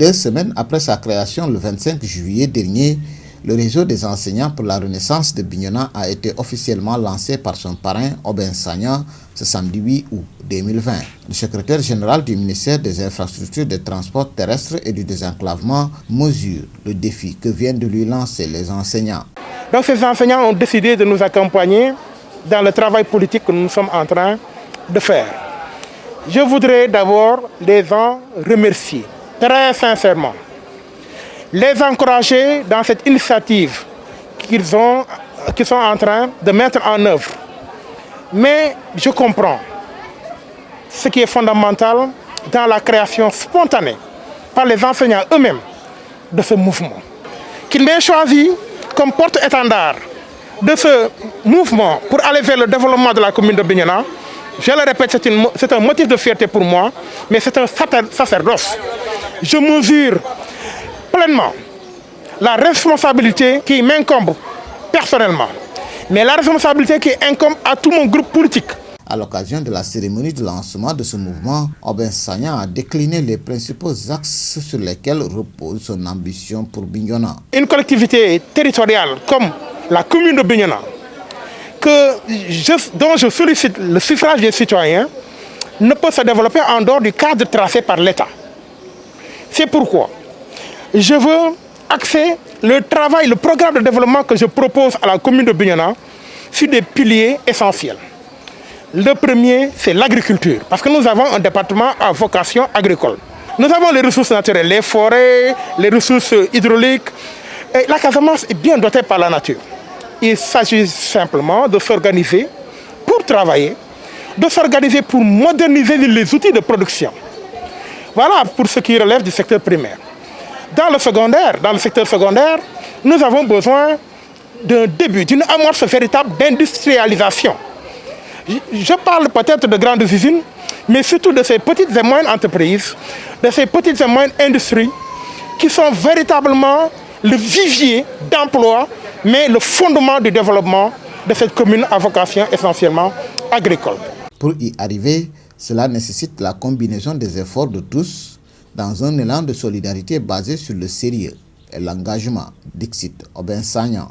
2 semaines après sa création, le 25 juillet dernier, le réseau des enseignants pour la renaissance de Bignona a été officiellement lancé par son parrain Aubin Sagna ce samedi 8 août 2020. Le secrétaire général du ministère des Infrastructures, des Transports terrestres et du Désenclavement mesure le défi que viennent de lui lancer les enseignants. Donc ces enseignants ont décidé de nous accompagner dans le travail politique que nous sommes en train de faire. Je voudrais d'abord les en remercier très sincèrement, les encourager dans cette initiative qu'ils sont en train de mettre en œuvre. Mais je comprends ce qui est fondamental dans la création spontanée par les enseignants eux-mêmes de ce mouvement. Qu'ils m'aient choisi comme porte-étendard de ce mouvement pour aller vers le développement de la commune de Bignona. Je le répète, c'est un motif de fierté pour moi, mais c'est un sacerdoce. Je mesure pleinement la responsabilité qui m'incombe personnellement, mais la responsabilité qui incombe à tout mon groupe politique. À l'occasion de la cérémonie de lancement de ce mouvement, Aubin Sagna a décliné les principaux axes sur lesquels repose son ambition pour Bignona. Une collectivité territoriale comme la commune de Bignona, dont je sollicite le suffrage des citoyens, ne peut se développer en dehors du cadre tracé par l'État. C'est pourquoi je veux axer le travail, le programme de développement que je propose à la commune de Bignona sur des piliers essentiels. Le premier, c'est l'agriculture, parce que nous avons un département à vocation agricole. Nous avons les ressources naturelles, les forêts, les ressources hydrauliques. Et la Casamance est bien dotée par la nature. Il s'agit simplement de s'organiser pour travailler, de s'organiser pour moderniser les outils de production. Voilà pour ce qui relève du secteur primaire. Dans le secteur secondaire, nous avons besoin d'un début, d'une amorce véritable d'industrialisation. Je parle peut-être de grandes usines, mais surtout de ces petites et moyennes entreprises, de ces petites et moyennes industries qui sont véritablement le vivier d'emploi, mais le fondement du développement de cette commune à vocation essentiellement agricole. Pour y arriver, cela nécessite la combinaison des efforts de tous dans un élan de solidarité basé sur le sérieux et l'engagement, dixit Aubin Sagna.